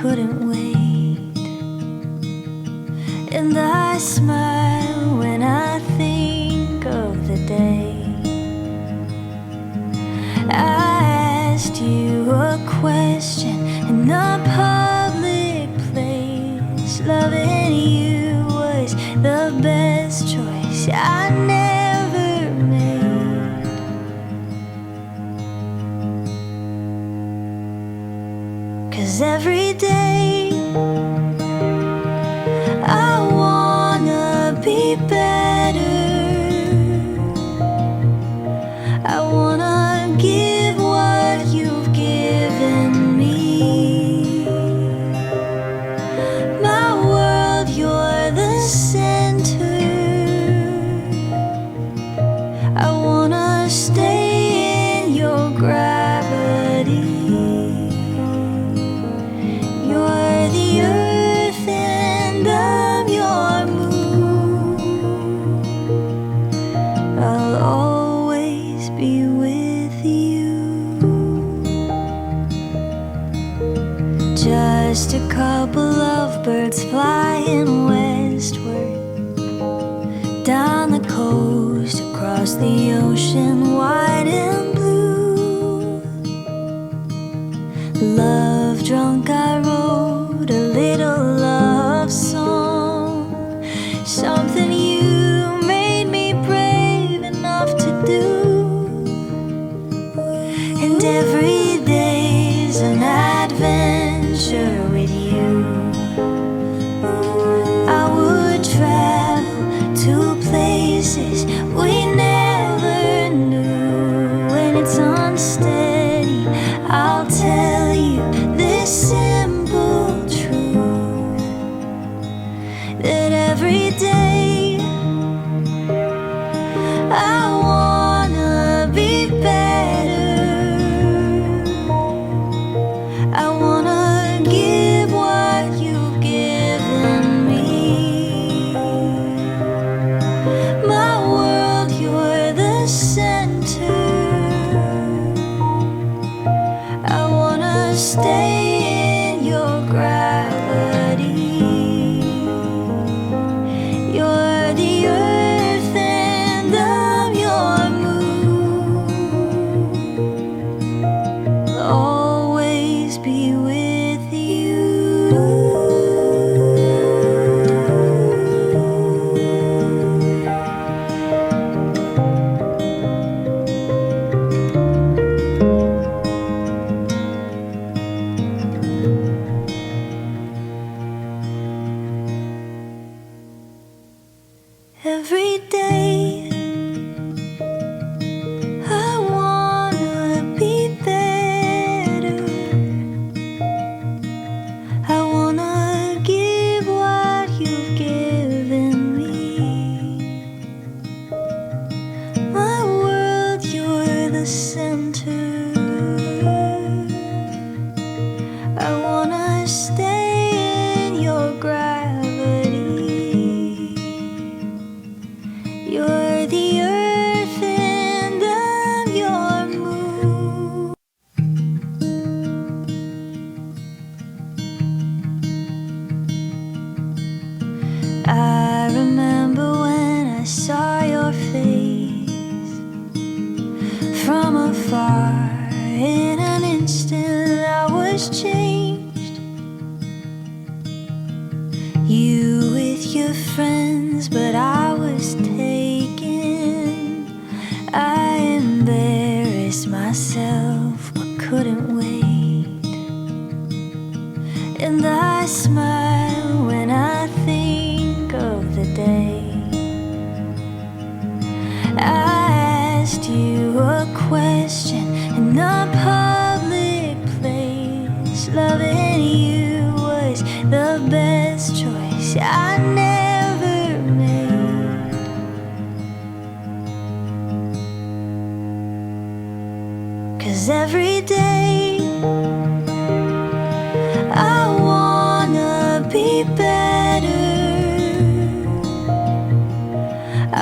couldn't wait. And I smile when I think of the day I asked you a question in a public place. Loving you was the best choice I never made. 'Cause every day I wanna be better. I wanna give what you've given me. My world, you're the center. I wanna stay in your gravity. You're the earth and I'm your moon. I'll always be with you. Just a couple of birds flying westward, down the coast, across the ocean, wide and blue. Love drunk, I wrote a little love song. Something you made me brave enough to do. And every day's an adventure with you. I would travel to places we never knew. When it's unsteady, I'll tell you this simple truth, that every day I wanna be better. I wanna give what you've given me. My world, you're the center. I wanna stay in your gravity. You're the earth and I'm your moon. I'll always be with you. Every day I wanna be better. I wanna give what you've given me. My world, you're the center. I wanna stay in your gravity. You're the earth and I'm your moon. I remember when I saw your face from afar. In an instant I was changed. You with your friends, but I was taken. I embarrassed myself but couldn't wait. And I smile when I think of the day I asked you a question in a public place. Loving you was the best choice I never made. 'Cause every day I wanna be better.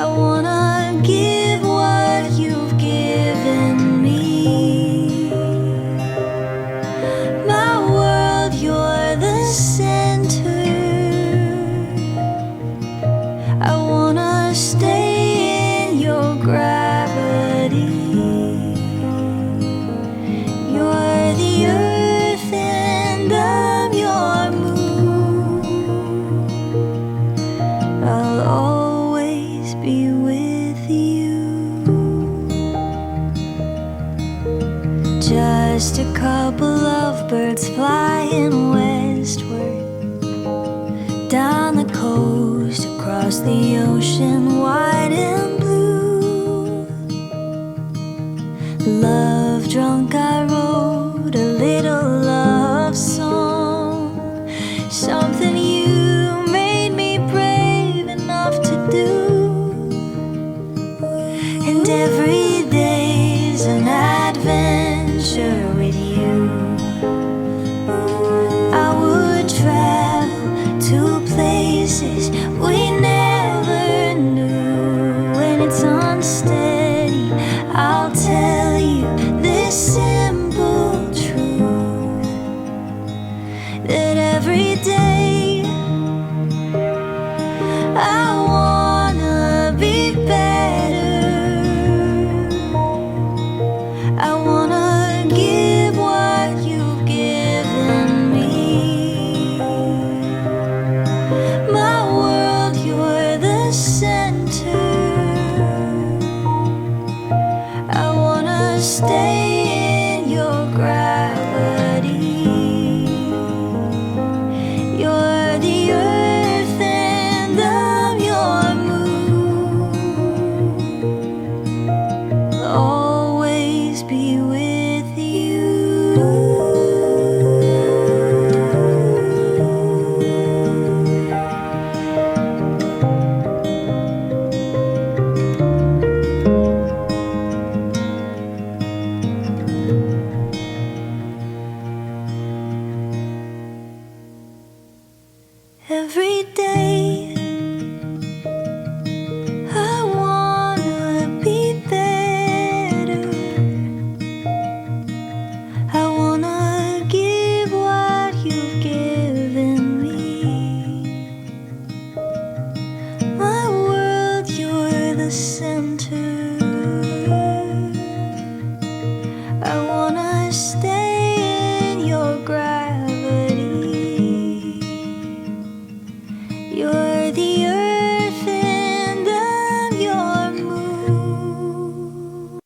I wanna give what you've given me. My world, you're the that every day I wanna be better. I wanna give what you've given me. My world, you're the center. I wanna stay in your gravity. You're the earth and I'm your moon. I'll always be with you. Every day I wanna be better. I wanna give what you've given me. My world, you're the center. I wanna stay in your gravity. You're the earth and I'm your moon.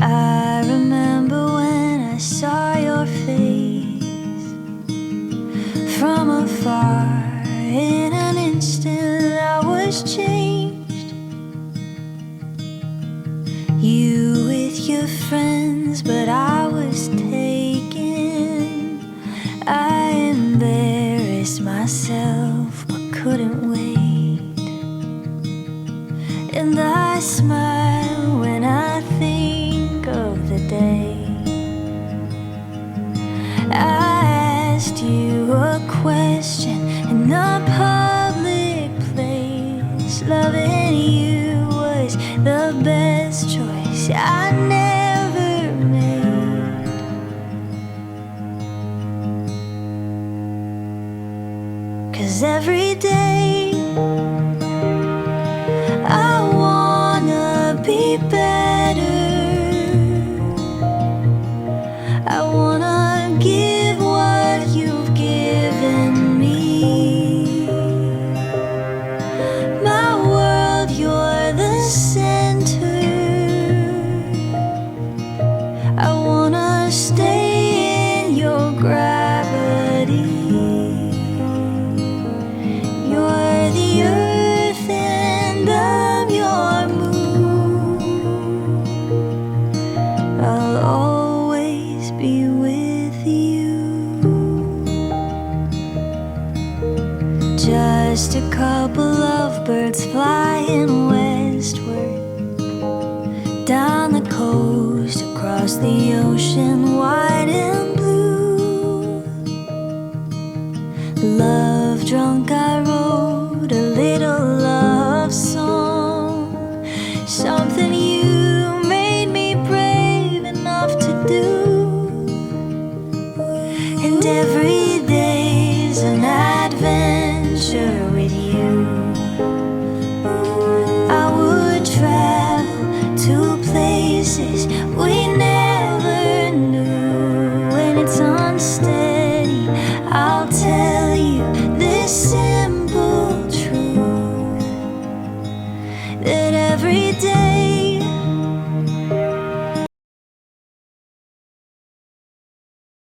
I remember when I saw your face from afar. In an instant I was changed. You with your friends, but I was taken. I embarrassed myself, but couldn't wait. And I smile when I think of the day I asked you a question in a public place. Loving you was the best choice I never made. 'Cause every day I wanna be better. I wanna give what you've given me. My world, you're the center. I wanna stay in your gravity. You're the earth and I'm your moon. I'll always be with you. Just a couple of birds flying westward, down the coast, across the ocean, wide and blue. Love drunk, I wrote a little love song. Something you made me brave enough to do. And every day's an adventure with you. I would travel to places